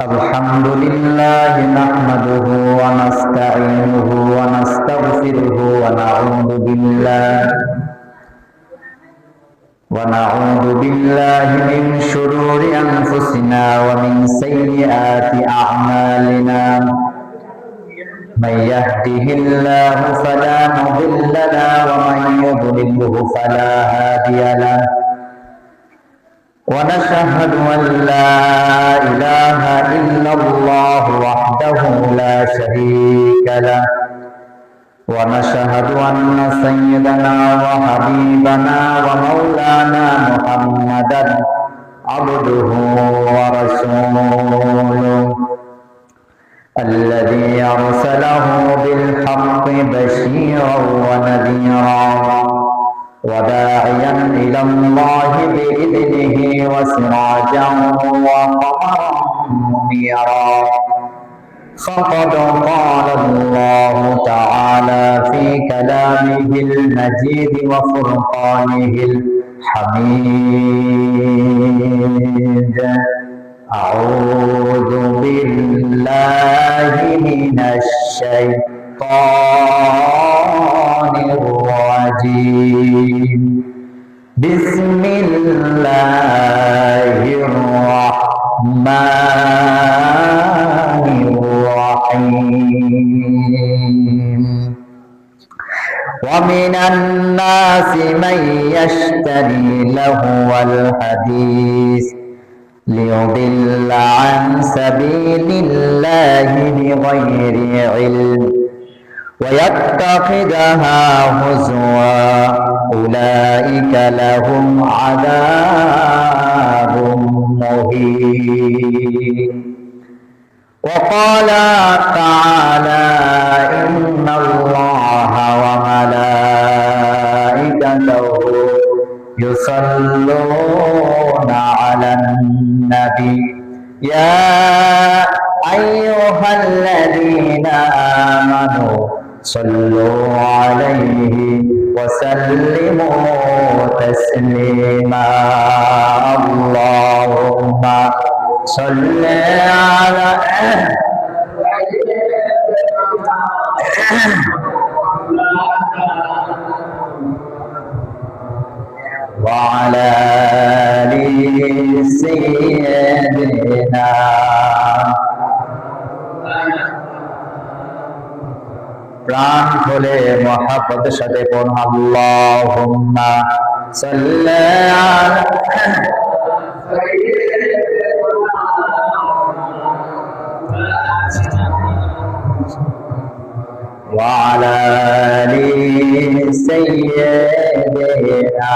الحمد لله نحمده ونستعينه ونستغفره ونعوذ بالله من شرور أنفسنا ومن سيئات أعمالنا من يهده الله فلا مضل له ومن يضلله فلا هادي له ونشهد أن لا إله إلا الله وحده لا شريك له ونشهد أن سيدنا وحبيبنا ومولانا محمدا عبده ورسوله الذي أرسله بالحق بشيرا ونذيرا وداعيا إلى الله بإذنه وسراجا وقمرا منيرا فقد قال الله تعالى في كلامه المجيد وفرقانه الحميد أعوذ بالله من الشيطان الرجيم بسم الله الرحمن الرحيم ومن الناس من يشتري لهو الحديث ليضل عن سبيل الله بغير علم ويتخذها هزوا أولئك لهم عذاب مهين وقال تعالى إن الله وملائكته يصلون على النبي يا أيها الذين آمنوا صلوا عليه وسلموا تسليما اللهم صل على وعلى آل سيدنا প্রাণ খুলে মহব্বতের সাথে পড়ুন আল্লাহুম্মা সাল্লি وعلى آل سيدنا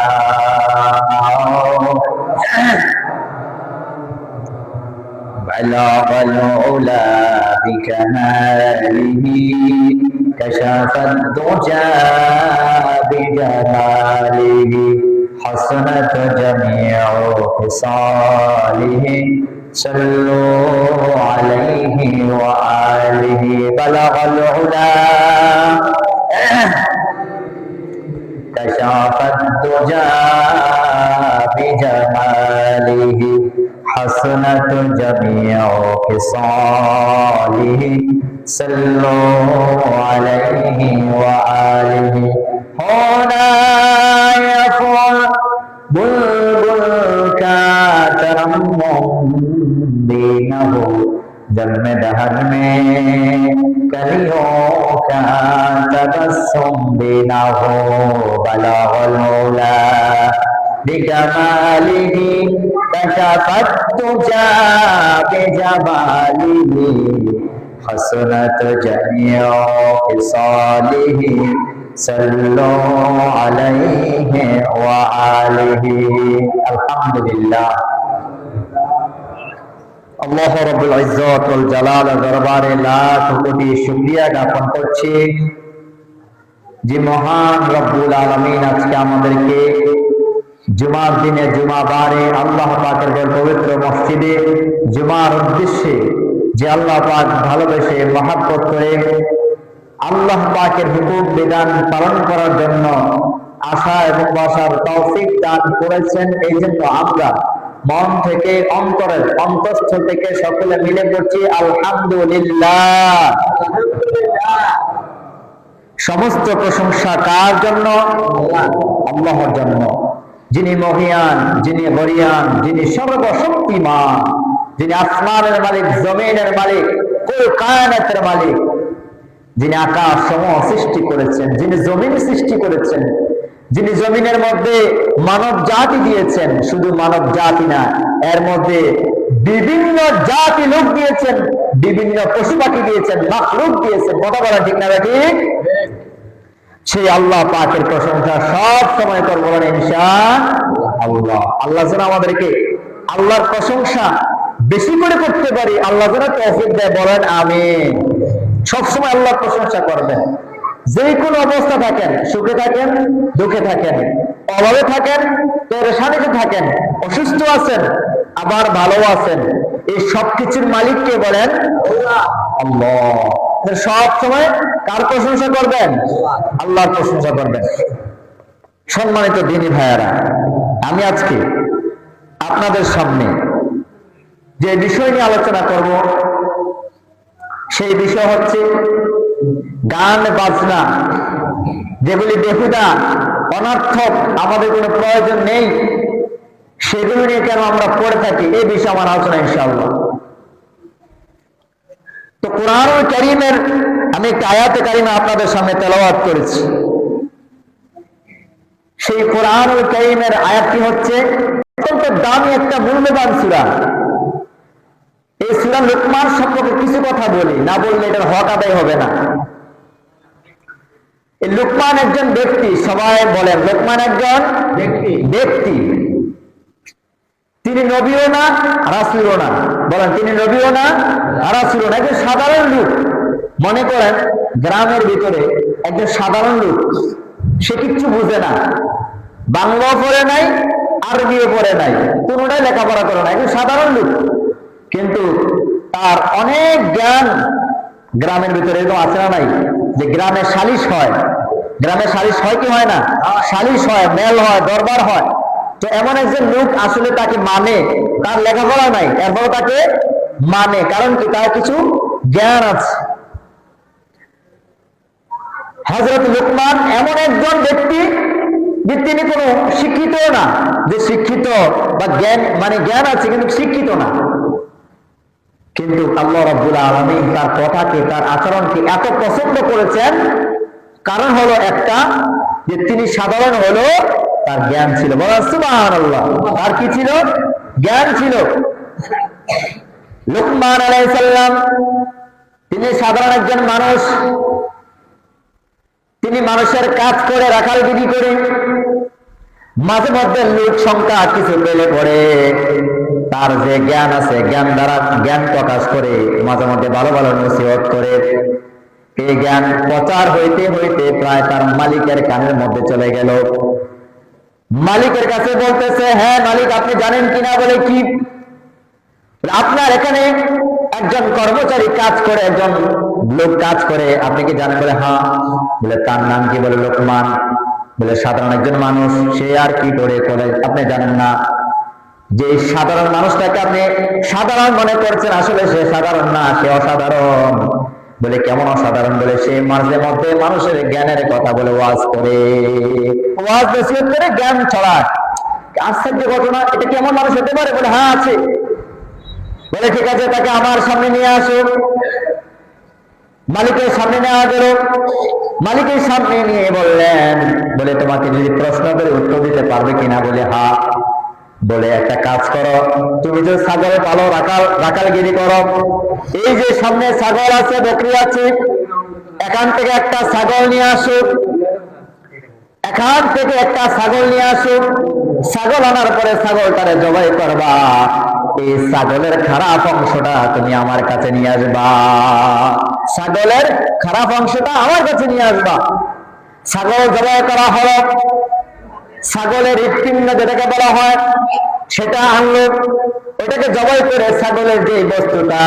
بلغ العلا بكماله كشف الدجى بجماله حسنت جميع خصاله صلوا عليه وآله بلغ العلا كشف الدجى بجماله حسنت جميع خصاله صلوا عليه وآله هنا يفعل بلبل کا ترنم دینه جب دہر میں کلیوں کا تبسم دینا ہو بلغ العلا بجماله كشف الدجى بجماله حسنت جميع خصاله صلوا عليه وآله الحمد لله আল্লাহ রাব্বুল ইজ্জত ওয়াল জালাল দরবারে লাখ কোটি শুকরিয়া জ্ঞাপন করছি যে মহান রব্বুল আলামিন আজকে আমাদেরকে জুমার দিনে জুমাবারে আল্লাহ পাকের পবিত্র মসজিদে জুমার উদ্দেশ্যে যে আল্লাহ পাক ভালোবেসে মহব্বত করে আল্লাহ পাকের হুকুম বিধান পালন করার জন্য আশা এবং বসার তৌফিক দান করেছেন। এই জন্য আমরা মন থেকে, অন্তরের অন্তঃস্থল থেকে সকলে মিলে পড়ছি আলহামদুলিল্লাহ। সমস্ত প্রশংসা কার জন্য? আল্লাহর জন্য, যিনি মহিয়ান, যিনি বরিয়ান, যিনি সর্বশক্তিমান, যিনি আসমানের মালিক, জমিনের মালিক, কুল কায়নাতের মালিক, যিনি আকাশ সমূহ সৃষ্টি করেছেন, যিনি জমিন সৃষ্টি করেছেন, যিনি জমিনের মধ্যে মানব জাতি দিয়েছেন। শুধু মানব জাতি না, এর মধ্যে বিভিন্ন জাতি লোক দিয়েছেন, বিভিন্ন পশু পাখি দিয়েছেন, মাখলুক দিয়েছেন। কথা বলা ঠিক না ঠিক? সেই আল্লাহ পাকের প্রশংসা সব সময় করবো বলেন ইনশাআল্লাহ। আল্লাহ যেন আমাদেরকে আল্লাহর প্রশংসা বেশি করে করতে পারি, আল্লাহ যেন তৌফিক দেয়, বলেন আমিন। সবসময় আল্লাহর প্রশংসা করবেন, যে কোনো অবস্থা থাকেন, সুখে থাকেন, দুঃখে থাকেন, অভাবে থাকেন, পেরেশানিতে থাকেন, অসুস্থ আছেন, আবার ভালো আছেন, এই সবকিছুর মালিককে বলেন আল্লাহ। সব সময় কার প্রশংসা করবেন? আল্লাহর প্রশংসা করবেন। সম্মানিত দিনী ভাইয়ারা, আমি আজকে আপনাদের সামনে যে বিষয় নিয়ে আলোচনা করব, সেই বিষয় হচ্ছে গান বাজনা, যেগুলি বেহুদা, অনর্থক, আমাদের কোনো প্রয়োজন নেই, সেগুলো নিয়ে কেন আমরা পড়ে থাকি, এই বিষয়ে আমার আলোচনা ইনশাআল্লাহ। তো কোরআনুল কারীমের আমি একটা আয়াতে কারিমা আপনাদের সামনে তেলাওয়াত করেছি। সেই কোরআনুল কারীমের আয়াতটি হচ্ছে অত্যন্ত দামি একটা মূল্যবান সূরা। এই সূরা লুকমান সম্পর্কে কিছু কথা বলি, না বললে এটার হক আদায় হবে না। এই লুকমান একজন ব্যক্তি, সবাই বলেন লুকমান একজন ব্যক্তি। তিনি নবীও না, রাসূলও না। বলেন, তিনি নবীও না, রাসূলও না, একজন সাধারণ লোক। মনে করেন গ্রামের ভিতরে একজন সাধারণ লোক, সে কিচ্ছু বুঝে না, বাংলাও পড়ে নাই, আরবিও পড়ে নাই, কোনোটাই লেখাপড়া করে না, একজন সাধারণ লোক, কিন্তু তার অনেক জ্ঞান। গ্রামের ভিতরে এরকম আছে না নাই, যে গ্রামে সালিশ হয়, গ্রামে সালিশ হয় কি হয় না? সালিশ হয়, মেল হয়, দরবার হয়। তো এমন একজন লোক আসলে তাকে মানে, তার লেখাপড়া নাই, এরপর তাকে মানে, কারণ কি? তার কিছু জ্ঞান আছে। হযরত লুকমান এমন একজন ব্যক্তি যে তিনি কোনো শিক্ষিত না, যে শিক্ষিত বা জ্ঞান মানে জ্ঞান আছে কিন্তু শিক্ষিত না, কিন্তু আল্লাহ রাব্বুল আলামিন তার কথাকে, তার আচরণকে এত পছন্দ করেছেন। কারণ হলো একটা, যে তিনি সাধারণ হলো, তার জ্ঞান ছিল। বলেন সুবহানাল্লাহ। তার কি ছিল? জ্ঞান ছিল। লুকমান আলাইহিস সালাম তিনি সাধারণ একজন মানুষ, তিনি মানুষের কাজ করে, রাখালগিরি করে, মাঝে মধ্যে লোক সংখ্যা কিছু পেলে পড়ে তার যে জ্ঞান আছে, জ্ঞান দ্বারা জ্ঞান প্রকাশ করে, মাঝে মধ্যে ভালো ভালো নসিহত করে। এই জ্ঞান প্রচার হইতে হইতে প্রায় তার মালিকের কানের মধ্যে চলে গেল। মালিকের কাছে বলতেছে, হ্যাঁ মালিক, আপনি জানেন কিনা? বলে কি? আপনার এখানে একজন কর্মচারী কাজ করে, একজন লোক কাজ করে, আপনি কি জানেন? বলে হ্যাঁ। বলে তার নাম কি? বলে লোকমান। বলে সাধারণ একজন মানুষ, সে আর কি করে? আপনি জানেন না? যে সাধারণ মানুষটাকে আপনি সাধারণ মনে করছেন, আসলে সে সাধারণ না, সে অসাধারণ। বলে কেমন অসাধারণ? বলে সে মাঝে মধ্যে মানুষের জ্ঞানের কথা বলে ওয়াজ করে, ওয়াজ নসিহত করে জ্ঞান ছড়ায়। আশ্চর্য ঘটনা, এটা কেমন মানুষ হতে পারে? বলে হ্যাঁ আছে। বলে ঠিক আছে, তাকে আমার সামনে নিয়ে আসো। মালিকের সামনে নেওয়া গেল। মালিকের সামনে নিয়ে বললেন, বলে তোমাকে যদি প্রশ্ন করে উত্তর দিতে পারবে কিনা? বলে হ্যাঁ। বলে একটা কাজ করো, তুমি যে ছাগল পালো, রাখালগিরি করো, এই যে সামনে ছাগল আছে, বকরি আছে, এখান থেকে একটা ছাগল নিয়ে আসো, এখান থেকে একটা ছাগল নিয়ে আসো। ছাগল আনার পরে ছাগলটারে জবাই করবা, এই ছাগলের খারাপ অংশটা তুমি আমার কাছে নিয়ে আসবা, ছাগলের খারাপ অংশটা আমার কাছে নিয়ে আসবা। ছাগল জবাই করা হলো, ছাগলের হৃৎপিণ্ড যেটাকে বলা হয় সেটা আনলো, ওটাকে জবাই করে ছাগলের যে বস্তুটা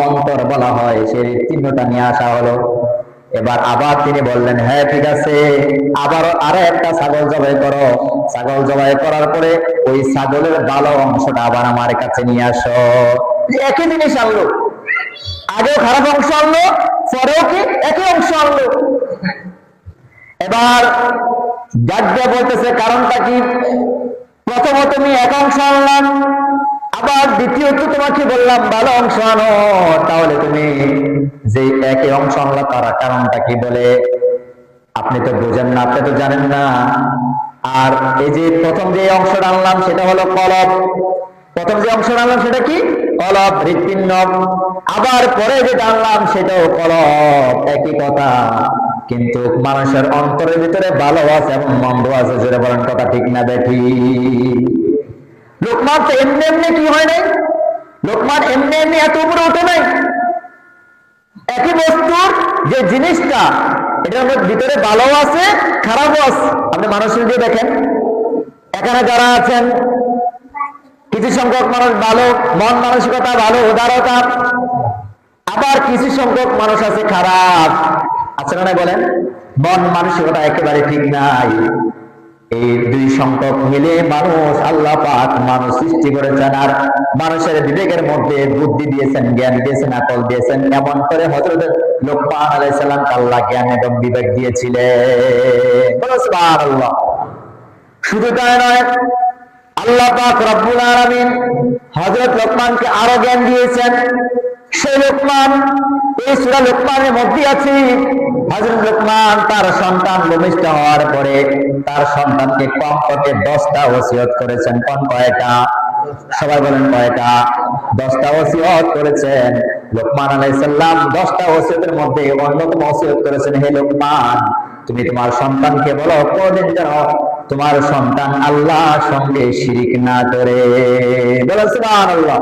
অন্তর বলা হয়, সেই হৃৎপিণ্ডটা নিয়ে আসা হলো। এবার আবার তিনি বললেন, হ্যাঁ ঠিক আছে, আবার আরো একটা ছাগল জবাই করো। ছাগল জবাই করার পরে ওই ছাগলের ভালো অংশটা আবার আমার কাছে নিয়ে আসো। একই জিনিস আনলো, আগেও খারাপ অংশ আনলো, পরেও কি একই অংশ আনলো। এবার ডাক্তার বলতেছে, কারণটা কি? প্রথমত তুমি এক অংশ আনলাম, আবার দ্বিতীয়ত তোমাকে বললাম ভালো অংশ আনো, তাহলে তুমি যে একই অংশ আনলা তারা কারণটা কি? বলে আপনি তো বুঝেন না, আপনি তো জানেন না। আর এই যে প্রথম যে অংশটা আনলাম সেটা হলো কলব, প্রথম যে অংশটা আনলাম সেটা কি? কলব, হৃৎপিণ্ড। আবার পরে যেটা আনলাম সেটাও কলব, একই কথা। কিন্তু মানুষের অন্তরের ভিতরে ভালো আছে এবং মন্দ আছে, যেটা বলেন কথা ঠিক না বেঠি? লোকমান তো এমনি এমনি কি হয় নাই, লোকমান এমনি এমনি এত উপরে ওঠে নাই। একই বস্তুর যে জিনিসটা, এটার ভিতরে ভালো আছে খারাপও আছে। আপনি মানুষের দিয়ে দেখেন, এখানে যারা আছেন কিছু সংখ্যক মানুষ ভালো, মন মানসিকতা ভালো, উদারতা, আবার কিছু সংখ্যক মানুষ আছে খারাপ, আছে না? বলেন, মন মানসিকতা একেবারে ঠিক নাই। এই দুই সংখ্যক মিলে মানুষ, আল্লাহ পাক মানুষ সৃষ্টি করেছেন, আর মানুষের বিবেকের মধ্যে বুদ্ধি দিয়েছেন, জ্ঞান দিয়েছেন, আকল দিয়েছেন। এমন করে হযরত লোকমান আলাইহিস সালাম আল্লাহ জ্ঞান এবং বিবেক দিয়েছিলেন। সুবহানাল্লাহ। শুধু তাই নয়, আল্লাহ পাক রব্বুল আলামিন হযরত লোকমানকে আরো জ্ঞান দিয়েছেন। সেই লোকমান, এই সূরা লোকমানের মধ্যে আছে, হযরত লোকমান তার সন্তান ভূমিষ্ঠ হওয়ার পরে তার সন্তানকে কমপক্ষে 10টা ওসিয়ত করেছেন। কোন কয়টা? সবাই বলেন কয়টা? 10টা ওসিয়ত করেছেন। লোকমান আলাইহিস সালাম 10টা ওসিয়তের মধ্যে অন্যতম ওসিয়ত করেছেন, হে লোকমান, তুমি তোমার সন্তানকে বলো কোনদিন যেন তোমার সন্তান আল্লাহর সঙ্গে শিরিক না করে। বলো সুবহানাল্লাহ।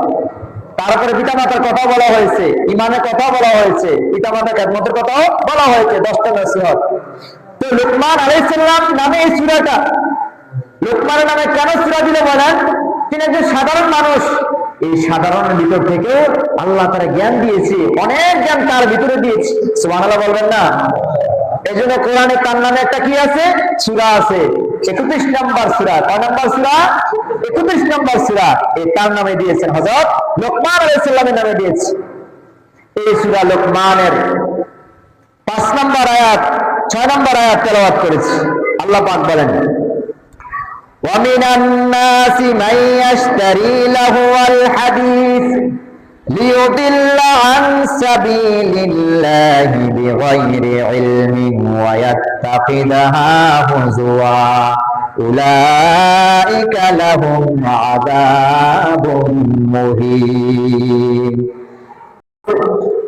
তারপরে পিতামাতার কথা বলা হয়েছে, ইমানের কথা বলা হয়েছে, পিতামাতার খেদমতের কথাও বলা হয়েছে, 10টা নসিহত। তো লোকমান আলাইহিস সালাম নামে এই সূরাটা, লোকমানের নামে কেন সূরা দিলে বলেন? তিনি একজন সাধারণ মানুষ, এই সাধারণের ভিতর থেকে আল্লাহ তার জ্ঞান দিয়েছে, অনেক জ্ঞান তার ভিতরে দিয়েছে। সুবহানাল্লাহ বলবেন না? এই জন্য কোরআনে তার নামে একটা কি আছে? সূরা আছে, 31 নম্বর সূরা। কয় নম্বর সূরা? 31 নম্বর সূরা। এই তার নামে দিয়েছেন, হযরত লোকমান আলাইহিস সালামের নামে দিয়েছে। এই সূরা লোকমানের 5 নম্বর আয়াত, 6 নম্বর আয়াত তেলাওয়াত করেছি। আল্লাহ পাক বলেন, وَمِنَ النَّاسِ مَن يَشْتَرِي لَهْوَ الْحَدِيثِ لِيُضِلَّ عَن سَبِيلِ اللَّهِ بِغَيْرِ عِلْمٍ وَيَتَّخِذَهَا هُزُوًا أُولَئِكَ لَهُمْ عَذَابٌ مُهِينٌ।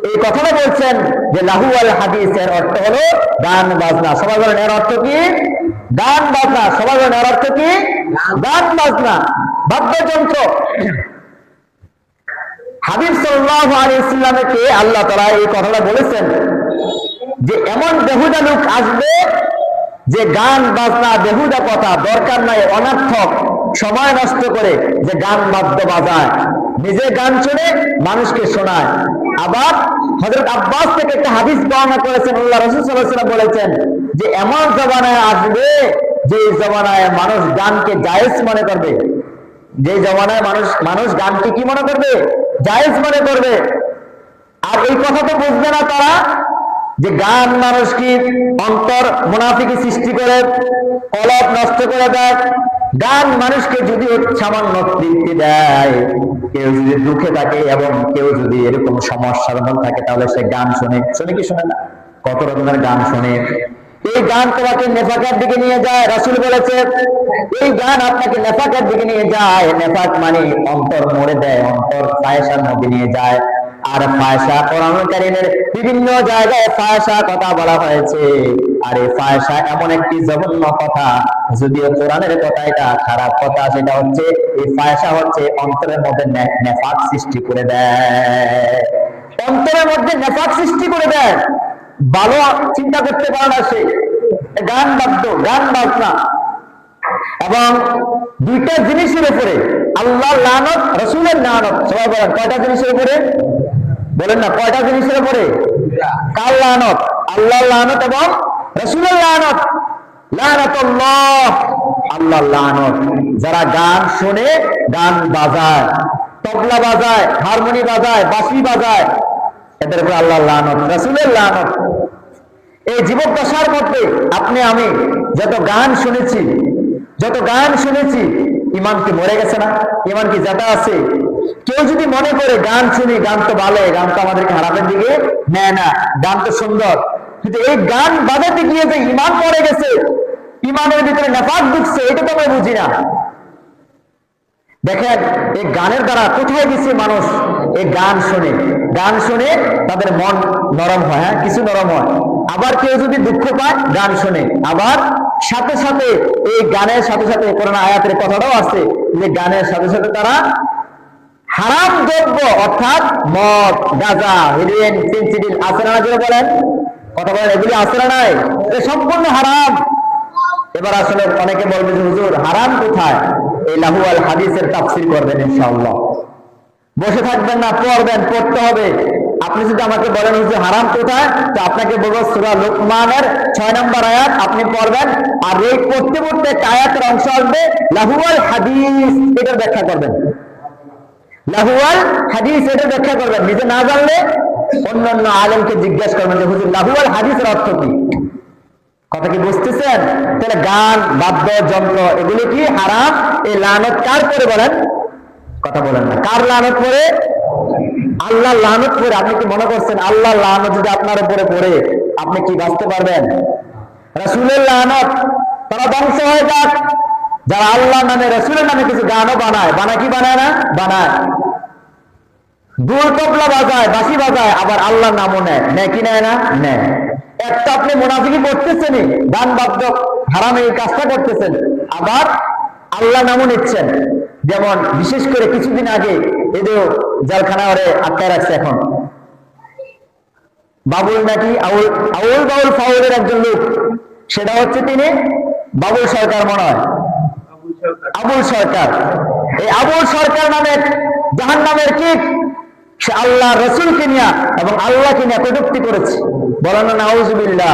এই কথাটা বলছেন যে লাহু আল হাদিস, এর অর্থ হলো গান বাজনা। সবাই বলেন এর অর্থ কি? গান বাজনা। সবাই বলেন এর অর্থ কি? গান বাজনা, বাদ্যযন্ত্র। হাবিব সাল্লাল্লাহু আলাইহি ওয়াসাল্লামকে আল্লাহ তাআলা এই কথাটা বলেছেন যে এমন বেহুদা লোক আসবে যে গান বাজনা, বেহুদা কথা, দরকার নাই, অনর্থক, সময় নষ্ট করে যে গান বাদ্য বাজায়, নিজে গান শুনে মানুষকে শোনায়। আবার হযরত আব্বাস থেকে একটা হাদিস বর্ণনা করেছেন, আল্লাহ রাসূল সাল্লাল্লাহু আলাইহি ওয়াসাল্লাম বলেছেন যে এমন জমানায় আসবে যে জমানায় মানুষ গানকে জায়েজ মনে করবে, যে জমানায় মানুষ গানকে কি মনে করবে? জায়েজ মনে করবে। আর এই কথা তো বুঝবে না তারা যে গান মানুষ কি অন্তর মুনাফিকি সৃষ্টি করে, কলব নষ্ট করে দেয়। গান মানুষকে যদি সামান্য তৃপ্তি দেয়, কেউ যদি দুঃখে থাকে এবং কেউ যদি এরকম সমস্যার মধ্যে থাকে, তাহলে সে গান শুনে কি শুনে না? কত রকমের গান শুনে। এই গান তোমাকে নেফাকের দিকে নিয়ে যায়। রাসূল বলেছে এই গান আপনাকে নেফাকের দিকে নিয়ে যায়। নেফাক মানে অন্তর মরে দেয়, অন্তর ফায়সার মধ্যে নিয়ে যায়। আর ফায়সা, কোরআনুল কারীমের বিভিন্ন জায়গায় ফায়সা কথা বলা হয়েছে। আর এই ফায়সা এমন একটি জঘন্য কথা, যদিও কোরআনের কথা এটা খারাপ কথা, সেটা হচ্ছে এই ফায়সা হচ্ছে অন্তরের মধ্যে নেফাক সৃষ্টি করে দেয়, অন্তরের মধ্যে নেফাক সৃষ্টি করে দেয়। ভালো চিন্তা করতে পারে না সে, গান বাদ্য, গান বাজনা। এবং দুইটা জিনিসের উপরে আল্লাহর লানত, রাসূলের লানত। সবাই বলেন কয়টা জিনিসের উপরে? বলেন না কয়টা জিনিসের উপরে? কার লানত? আল্লাহর লানত এবং রাসূলের লানত। লানাতুল্লাহ, আল্লাহর লানত। যারা গান শুনে, গান বাজায়, তবলা বাজায়, হারমোনি বাজায়, বাঁশি বাজায়, এদের উপর আল্লাহর লানত, রাসূলের লানত। এই জীবদ্দশার মধ্যে আপনি আমি যত গান শুনেছি, ইমান কি মরে গেছে না? ইমান কি যেটা আছে? কেউ যদি মনে করে গান শুনি, গান তো ভালো, গান তো আমাদেরকে হারামের দিকে নেয় না, গান তো সুন্দর, কিন্তু এই গান বাজাতে গিয়ে যে ইমান মরে গেছে, ইমানের ভিতরে নাফাক ঢুকছে, এটা তো আমরা বুঝি না। দেখেন এই গানের দ্বারা কোথায় গেছে মানুষ? এই গান শুনে তাদের মন নরম হয়, হ্যাঁ কিছু নরম হয়। আবার কেউ যদি দুঃখ পায়, গান শুনে, আবার সাথে সাথে এই গানের সাথে সাথে কোরআন আয়াতের কথাটাও আছে যে গানের সাথে সাথে তারা হারাম দ্রব্য অর্থাৎ মদ, গাঁজা, হেরোইন, ফেনসিডিল আছে না? যেটা বলেন, কথা বলেন, এগুলি আছে না? নাই, এটা সম্পূর্ণ হারাম। এবার আসলে অনেকে বলবে যে হুজুর হারাম কোথায়? এই লাহু আল হাদিসের তাফসীর করবেন ইনশাআল্লাহ। বসে থাকবেন না, পড়তে হবে। আপনি যদি আমাকে বলেন হুজুর হারাম কোথায়, তো আপনাকে বলবো সূরা লুকমানের 6 নম্বর আয়াত আপনি পড়বেন, আর এই পড়তে একটা আয়াতের অংশ আসবে লাহু আল হাদিস, এটার ব্যাখ্যা করবেন। লাহু আল হাদিস এটা ব্যাখ্যা করবেন। নিজে না জানলে অন্যান্য আলেমকে জিজ্ঞাসা করবেন যে হুজুর লাহু আল হাদিসের অর্থ কি? কথা কি বুঝতেছেন? তাহলে গান, বাদ্য যন্ত্র এগুলো কি হারাম? এই লানত কার করে বলেন? কথা বলেন না, কার লানত পড়ে? আল্লাহর লানত পড়ে। আপনি কি মনে করছেন আল্লাহর লানত যদি আপনার উপরে পড়ে আপনি কি বাঁচতে পারবেন? রাসূলের লানত, তারা ধ্বংস হয়ে যাক। যারা আল্লাহর নামে, রাসূলের নামে কিছু গানও বানায় কি বানায় না? বানায়। দুল তবলা বাজায়, বাঁশি বাজায়, আবার আল্লাহর নামও নেয় কি নেয় না? নেয়। একটা আপনি মুনাফিকি করতেছেন, গান বাদ্য হারাম এই কাজটা করতেছেন, আবার আল্লাহ নামও নিচ্ছেন। যেমন বিশেষ করে কিছুদিন আগে এদের জেলখানা ওরে আটকায় রাখছে এখন বাবুল, নাকি আউল বাউল ফাউলের একজন লোক, সেটা হচ্ছে তিনি বাবুল সরকার, মনে হয় আবুল সরকার। এই আবুল সরকার নামে জাহান্নামের কীট, সে আল্লাহ রসুলকে নিয়ে এবং আল্লাহকে নিয়ে কটূক্তি করেছে। বলেন না নাউজুবিল্লাহ।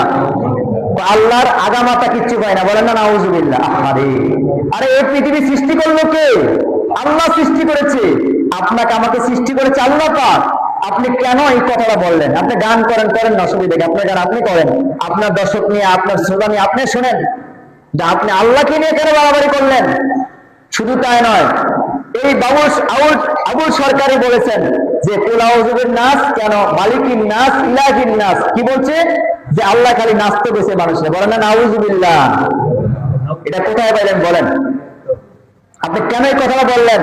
আল্লাহর আগামাতা কিচ্ছু পায় না, বলেন না নাউজুবিল্লাহ। আরে এই পৃথিবী সৃষ্টি করলো কে? আল্লাহ সৃষ্টি করেছে। আপনাকে আমাকে সৃষ্টি করেছে আল্লাহ পাক। আপনি কেন এই কথাটা বললেন? আপনি গান করেন না, অসুবিধা কি? আপনার গান আপনি করেন, আপনার দর্শক নিয়ে, আপনার শ্রোতা নিয়ে আপনি শোনেন, আপনি আল্লাহকে নিয়ে কেন বাড়াবাড়ি করলেন? শুধু তাই নয়, এই আবুল সরকারই বলেছেন যে কুল আউযুবিন নাস, কেন মালিকিন নাস ইলাহিন নাস, কি বলছে? যে আল্লাহ খালি নাচতে বসে মানুষের, বলেন না নাউযুবিল্লাহ। এটা কোথায় পাইলেন বলেন? আপনি কেন এই কথাটা বললেন?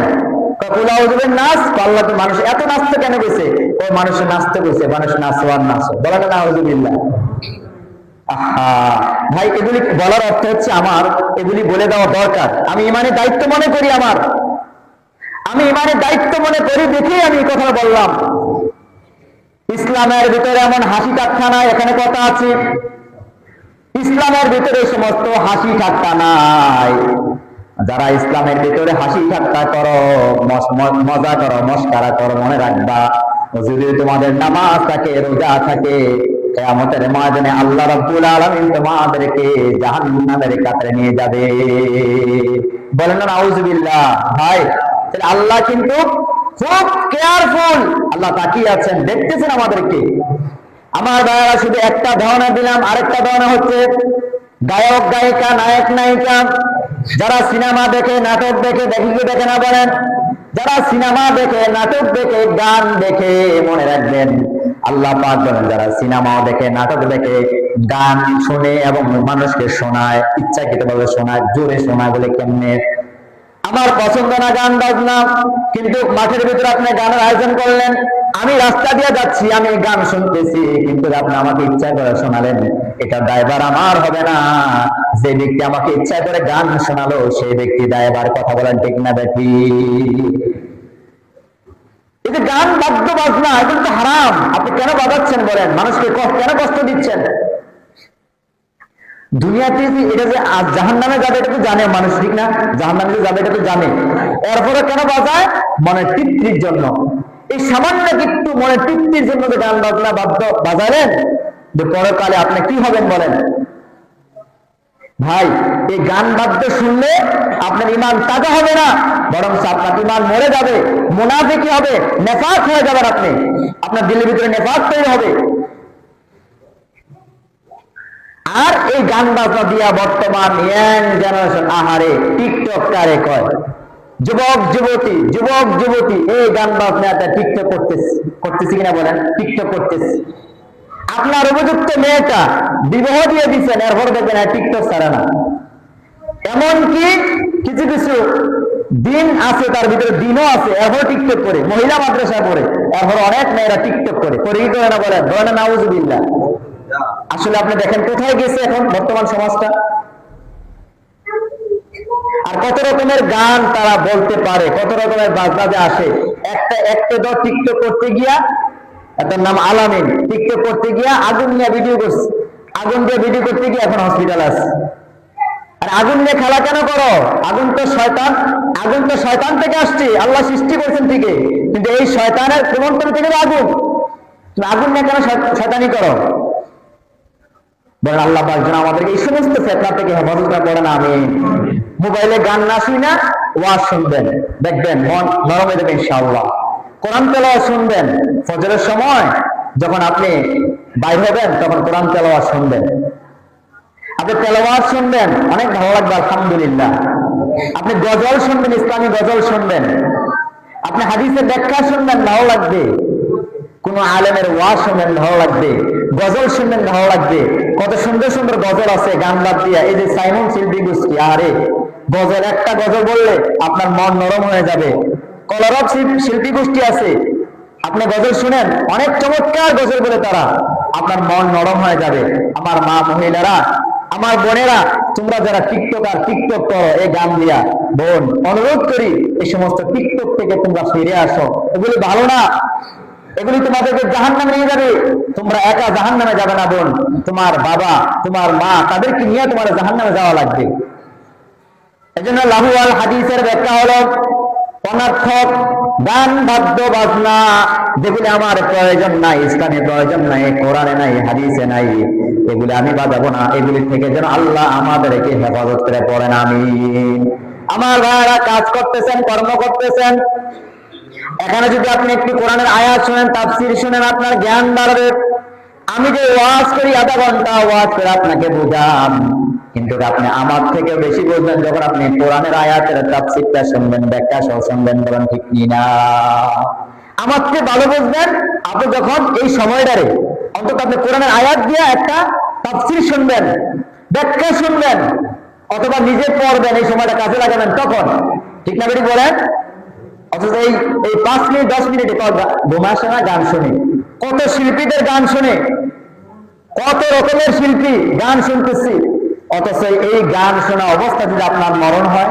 কুল আউযুবিন নাস, আল্লাহ তো মানুষ এত নাচতে কেন গেছে? ও মানুষের নাচতে গেছে, মানুষ নাচওয়ার নাচ, বলেন না নাউযুবিল্লাহ। ভাই, এগুলি বলার অর্থ হচ্ছে আমার এগুলি বলে দেওয়া দরকার। আমি ইমানের দায়িত্ব মনে করি, আমি ইমানের দায়িত্ব মনে করি দেখেই আমি এই কথা বললাম। ইসলামের ভিতরে এমন হাসি ঠাট্টা নাই, এখানে কথা আছে। ইসলামের ভিতরে সমস্ত হাসি ঠাট্টা নাই। যারা ইসলামের ভিতরে হাসি ঠাট্টা করো, মজা করো, মস্কারা করো, মনে রাখবা যদি তোমাদের নামাজ থাকে, রোজা থাকে, কিয়ামতের ময়দানে আল্লাহ রাব্বুল আলামিন তোমাদেরকে জাহান্নামের কাতারে নিয়ে যাবে। বলেন না নাউজুবিল্লাহ। ভাই, আল্লাহ কিন্তু খুব কেয়ারফুল, আল্লাহ তাকিয়ে আছেন, দেখতেছেন আমাদেরকে। আমার ভাইয়েরা, শুধু একটা ধারণা দিলাম, আরেকটা ধারণা হচ্ছে গায়ক গায়িকা, নায়ক নায়িকা, যারা সিনেমা দেখে, নাটক দেখে, দেখে না বলেন, যারা সিনেমা দেখে, নাটক দেখে, গান দেখে, মনে রাখবেন আল্লাহ পাক বলেন যারা সিনেমাও দেখে, নাটক দেখে, গান শুনে এবং মানুষকে শোনায়, ইচ্ছাকৃতভাবে শোনায়, জোরে শোনায়, বলে কেমনে? আমার পছন্দ না গান বাজনা, কিন্তু মাঠের ভিতরে আপনি গানের আয়োজন করলেন, আমি রাস্তা দিয়ে যাচ্ছি, আমি গান শুনতেছি, কিন্তু আপনি আমাকে ইচ্ছা করে শোনালেন, এটা দায়ভার আমার হবে না। যে ব্যক্তি আমাকে ইচ্ছা করে গান শোনালো সেই ব্যক্তি দায়ভার। কথা বলেন ঠিক না? দেখি এই যে গান, বাদ্য বাজনা, এগুলো তো হারাম। আপনি কেন বাজাচ্ছেন বলেন? মানুষকে কেন কষ্ট দিচ্ছেন? দুনিয়াতে এটা যে জাহান্নামে যাবে এটা তো জানে মানুষ, ঠিক না? জাহান্নামে যাবে এটা তো জানে, এরপরে কেন বাজায়? মনের তৃপ্তির জন্য। এই সামান্য একটু মনের তৃপ্তির জন্য যে গান বাজনা বাদ্য বাজালেন, যে পরকালে আপনি কি হবেন বলেন? ভাই, এই গান বাদ্য শুনলে আপনার ইমান তাজা হবে না, বরং আপনার ইমান মরে যাবে, মুনাফিকি হবে, নেফাক হয়ে যাবেন আপনি, আপনার দিলের ভিতরে নেফাক তৈরি হবে। আর এই গান বাজনা দিয়া বর্তমান ইয়াং জেনারেশন আহারে টিকটক কারে কয়, যুবক যুবতী এই গান বাজনাটা টিকটক করতেছি কিনা বলেন? টিকটক করতেছি। আপনার উপযুক্ত মেয়েটা বিবাহ দিয়ে দিচ্ছেন, এরপর দেখবেন টিকটক ছাড়া না। এমনকি কিছু কিছু দিন আছে, তার ভিতরে দিনও আছে, এরপর টিকটক করে, মহিলা মাদ্রাসা করে, এরপর অনেক মেয়েরা টিকটক করে কি করে না বলেন? বলেন না নাউজুবিল্লাহ। আসলে আপনি দেখেন কোথায় গেছে এখন বর্তমান সমাজটা। আর কত রকমের গান তারা বলতে পারে, কত রকমের বাজনা আসে। একটা দল টিকটক করতে গিয়া, তার নাম আলামিন, টিকটক করতে গিয়া আগুন নিয়ে ভিডিও করছে, আগুন দিয়ে ভিডিও করতে গিয়ে এখন হসপিটাল আছে। আর আগুন নিয়ে খেলা কেন করো? আগুন তো শয়তান থেকে আসছে, আল্লাহ সৃষ্টি করছেন ঠিকই, কিন্তু এই শয়তানের প্রবর্তন থেকে আগুন নিয়ে কেন শয়তানি করো? বলেন আল্লাহ পাক যেন আমাদেরকে এই সমস্ত ফিতনা থেকে হেফাজত করেন। আমি মোবাইলে গান না শুনি না, ওয়াজ শুনবেন, দেখবেন মন নরম হয়ে যাবে ইনশাআল্লাহ। কোরআন তেলাওয়াত শুনবেন, ফজরের সময় যখন আপনি বাইর হবেন তখন কোরআন তেলাওয়াত শুনবেন। আপনি তেলাওয়াত শুনবেন, অনেক ভালো লাগবে আলহামদুলিল্লাহ। আপনি গজল শুনবেন, ইসলামী গজল শুনবেন। আপনি হাদিসের ব্যাখ্যা শুনবেন, ভালো লাগবে। কোন আলেমের ওয়াজ শুনবেন, ভালো লাগবে। গজল শুনবেন, ভালো লাগবে। কত সুন্দর সুন্দর গজল আছে গান বাদ দিয়া। এই যে সাইমন শিল্পী গোষ্ঠী, আরে গজল, একটা গজল বললে আপনার মন নরম হয়ে যাবে। কলরব শিল্পী গোষ্ঠী আছে, আপনি গজল শুনেন, অনেক চমৎকার গজল বলে তারা, আপনার মন নরম হয়ে যাবে। আমার মা মহিলারা, আমার বোনেরা, তোমরা যারা টিকটক করো এই গান দিয়া, বোন অনুরোধ করি এই সমস্ত টিকটক থেকে তোমরা ফিরে আসো। এগুলি ভালো না, এগুলি তোমাদেরকে জাহান্নামে নিয়ে যাবে। তোমরা একা জাহান্নামে যাবে না বোন, তোমার বাবা, তোমার মা, তাদেরকে নিয়ে তোমার জাহান্নামে যাওয়া লাগবে। এজন্য লাহু আল হাদিসের ব্যাখ্যা হলো অনর্থক গান বাদ্য বাজনা, যেগুলি আমার প্রয়োজন নাই, ইসলামে প্রয়োজন নাই, কোরআনে নাই, হাদিসে নাই, এগুলি আমি বাজাবো না। এগুলি থেকে যেন আল্লাহ আমাদেরকে হেফাজত করে পড়েন আমিন। আমার ভাইরা কাজ করতেছেন, কর্ম করতেছেন, এখানে যদি আপনি একটু কোরআনের আয়াত শুনেন, তাফসীর শুনেন, আপনার জ্ঞান বাড়বে। আমি যে ওয়াজ করি আধা ঘন্টা ওয়াজ করে আপনাকে বুঝাম, কিন্তু আপনি আমার থেকে বেশি বুঝবেন যখন আপনি কোরআনের আয়াতের তাফসীরটা শুনবেন, ব্যাখ্যা সহ শুনবেন। বলেন ঠিক কিনা? আমার থেকে ভালো বুঝবেন আপনি যখন এই সময়টারে অন্তত আপনি কোরআনের আয়াত দিয়ে একটা তাফসীর শুনবেন, ব্যাখ্যা শুনবেন, অথবা নিজে পড়বেন, এই সময়টা কাজে লাগাবেন, তখন ঠিক না বেটি বলেন? অথচ এই 5 মিনিট 10 মিনিটে ঘুমাসে না, গান শুনে, কত শিল্পীদের গান শুনে, কত রকমের শিল্পী গান শুনতেছি, অথচ এই গান শোনা অবস্থা যদি আপনার মরণ হয়,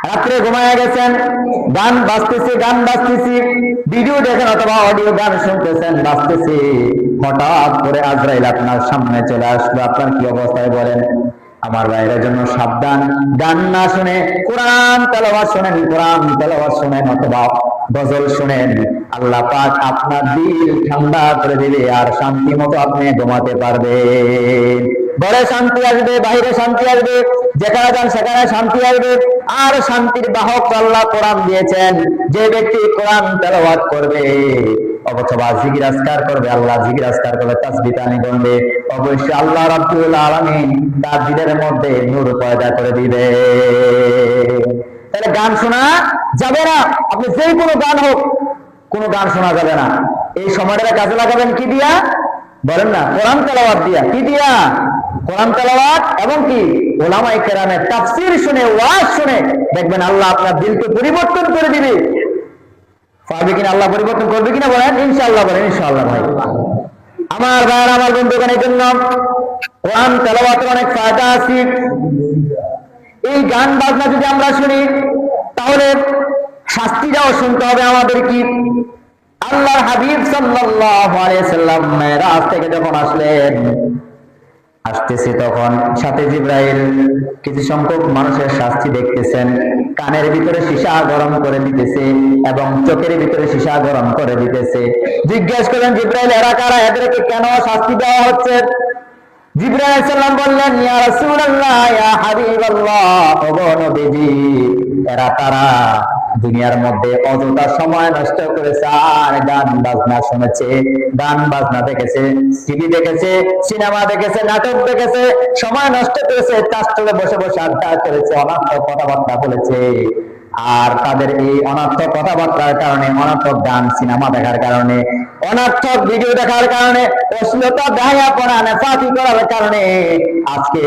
রাত্রে ঘুমায় গেছেন, গান বাজতেছি, ভিডিও দেখেন অথবা অডিও গান শুনতেছেন, বাজতেছি, হঠাৎ করে আজরাইল আপনার সামনে চলে আসলো, আপনার কি অবস্থায় বলেন? আমার ভাইয়ের জন্য সাবধান, গান না শুনে কোরআন তেলাওয়াত শুনেন, কোরআন তেলাওয়াত শুনেন অথবা গজল শুনেন, আল্লাহ পাক আপনার দিল ঠান্ডা করে দিবে, আর শান্তি মতো আপনি ঘুমাতে পারবেন। ঘরে শান্তি আসবে, বাইরে শান্তি আসবে, যেখানে যান সেখানে শান্তি আসবে। আর শান্তির বাহক আল্লাহ কোরআন দিয়েছেন। যে ব্যক্তি কোরআন তেলাওয়াত করবে অথবা জিকির আজকার করবে, আল্লাহ জিকির আজকার করবে, তাসবিহ তাহমিদ করবে, অবশ্যই আল্লাহ রাব্বুল আলামিন তার দিলের মধ্যে নূর পয়দা করে দিবে। তাহলে গান শোনা যাবে না। আপনি যেই কোনো গান হোক, কোনো গান শোনা যাবে না। এই সময়টা কাজে লাগাবেন কি দিয়া? বলেন না, কোরআন তেলাওয়াত দিয়া। কি দিয়া? কোরআন তেলাওয়াত এবং কি উলামায়ে কেরামের তাফসীর শুনে, ওয়াজ শুনে, দেখবেন আল্লাহ আপনার দিলকে পরিবর্তন করে দিবে। পারবে কিনা? আল্লাহ পরিবর্তন করবে কিনা বলেন? ইনশাআল্লাহ বলেন ইনশাআল্লাহ। ভাই আমার ভাইয়ের, আমার বন্ধুগণের জন্য কোরআন তেলাওয়াতের অনেক ফায়দা আছে। এই গান বাজনা যদি আমরা শুনি তাহলে শাস্তিটাও শুনতে হবে আমাদের। কি? আল্লাহর হাবিব সাল্লাল্লাহু আলাইহি সাল্লাম মেরাজ থেকে যখন আসলেন, আসতেছে, তখন সাথে জিব্রাইল কিছু সংখ্যক মানুষের শাস্তি দেখতেছেন। কানের ভিতরে সীসা গরম করে দিতেছে এবং চোখের ভিতরে সীসা গরম করে দিতেছে। জিজ্ঞেস করেন জিব্রাইল, এরা কারা? এদেরকে কেন শাস্তি দেওয়া হচ্ছে? জিবরাইল আলাইহিস সালাম বললেন, ইয়া রাসূলুল্লাহ, ইয়া হাবিবাল্লাহ, ওগো নবীজি, এরা তারা দুনিয়ার মধ্যে অযথা সময় নষ্ট করেছে আর গান বাজনা শুনেছে, গান বাজনা দেখেছে, টিভি দেখেছে, সিনেমা দেখেছে, নাটক দেখেছে, সময় নষ্ট করেছে, চাষতলে বসে বসে আড্ডা করেছে, অনর্থক কথাবার্তা বলেছে। আর তাদের এই অনর্থক কথাবার্তার কারণে, অনর্থক গান সিনেমা দেখার কারণে, অনর্থক ভিডিও দেখার কারণে, অশ্লীলতা দায়াপনা নেফাকি করার কারণে আজকে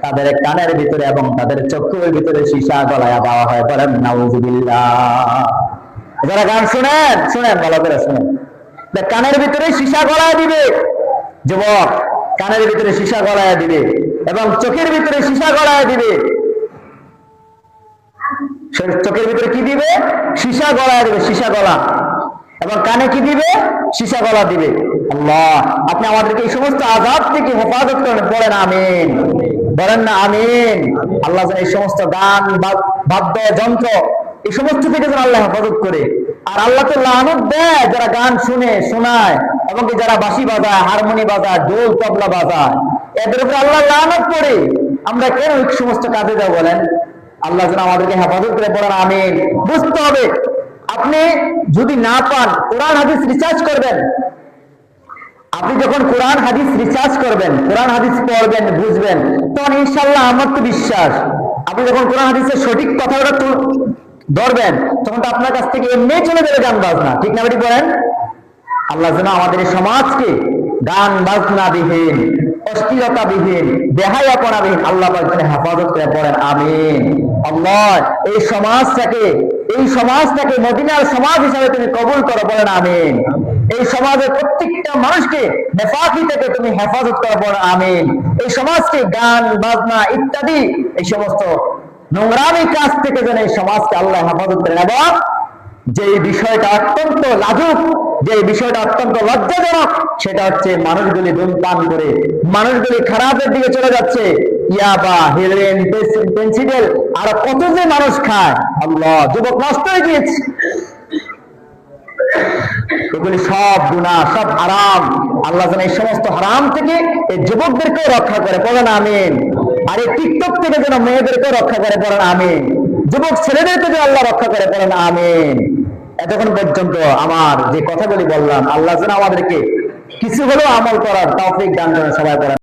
তাদের কানের ভিতরে এবং তাদের চক্ষুর ভিতরে সীসা গলায়া দেওয়া হয়। বলেন নাউজুবিল্লাহ। যারা গান শুনেন, শুনেন, ভালো করে শুনেন, কানের ভিতরে সীসা গলায় দিবে যুবক, কানের ভিতরে সীসা গলায় দিবে এবং চোখের ভিতরে সীসা গলায় দিবে। চোখের ভিতরে কি দিবে? সীসা গলায় দিবে, সীসা গলা। এবং কানে কি দিবে? সীসা গলা দিবে। আল্লাহ, আপনি আমাদেরকে এই সমস্ত আযাব থেকে হেফাজত করেন। বলেন আমিন, বলেন না আমিন। আল্লাহ যেন এই সমস্ত গান, বাদ্য যন্ত্র, এই সমস্ত থেকে যেন আল্লাহ হেফাজত করে। আর আল্লাহ তো লানত দেয় যারা গান শুনে, শোনায়, এবং যারা বাঁশি বাজায়, হারমোনি বাজায়, ঢোল তবলা বাজায়, এদের উপরে আল্লাহ লানত করে। আমরা কেন এই সমস্ত কাজে যাবো? বলেন। আল্লাহ যেন আমাদেরকে হেফাজত করে। বলেন আমিন। বুঝতে হবে, আপনি যদি না পান, কোরআন হাদিস রিসার্চ করবেন। আপনি যখন কোরআন হাদিস রিসার্চ করবেন, কোরআন হাদিস পড়বেন, বুঝবেন, তখন ইনশাআল্লাহ আমার তো বিশ্বাস, আপনি যখন কোরআন হাদিসের সঠিক কথাটা ধরবেন, তখন তো আপনার কাছ থেকে এমনি চলে যাবে গান বাজনা। ঠিক না? বলেন। আল্লাহ যেন আমাদের এই সমাজকে গান বাজনা বিহীন, অশ্লীলতা বিহীন, বেহায়াপনা বিহীন আল্লাহ পাক যেন হেফাজত করে। পড়েন আমিন। আল্লাহ এই সমাজটাকে মদিনার সমাজ হিসাবে তুমি কবুল করো। বলেন আমিন। এই সমাজের প্রত্যেকটা মানুষকে নেফাকি থেকে তুমি হেফাজত করো। বলেন আমিন। এই সমাজকে গান বাজনা ইত্যাদি এই সমস্ত নোংরামি কাজ থেকে যেন এই সমাজকে আল্লাহ হেফাজত করেন। এবং যে বিষয়টা অত্যন্ত লাজুক, যে বিষয়টা অত্যন্ত লজ্জাজনক, সেটা হচ্ছে মানুষগুলি ধূমপান করে, মানুষগুলি খারাপের দিকে চলে যাচ্ছে। ইয়াবা, হেরোইন, পেন্সিডেল, আর কত যে মানুষ খায়। আল্লাহ, যুবক নষ্ট হয়ে গিয়েছে। এগুলি সব গুনাহ, সব হারাম। আল্লাহ যেন এই সমস্ত হারাম থেকে এই যুবকদেরকে রক্ষা করে। বলেন আমিন। আর এই টিকটক থেকে যেন মেয়েদেরকে রক্ষা করে। বলেন আমিন। যুবক ছেলেদেরকে যেন আল্লাহ রক্ষা করে। বলেন আমিন। এতক্ষণ পর্যন্ত আমার যে কথাগুলি বললাম, আল্লাহ যেন আমাদেরকে কিছু হলেও আমল করার তৌফিক দান করেন। সবাই বলেন।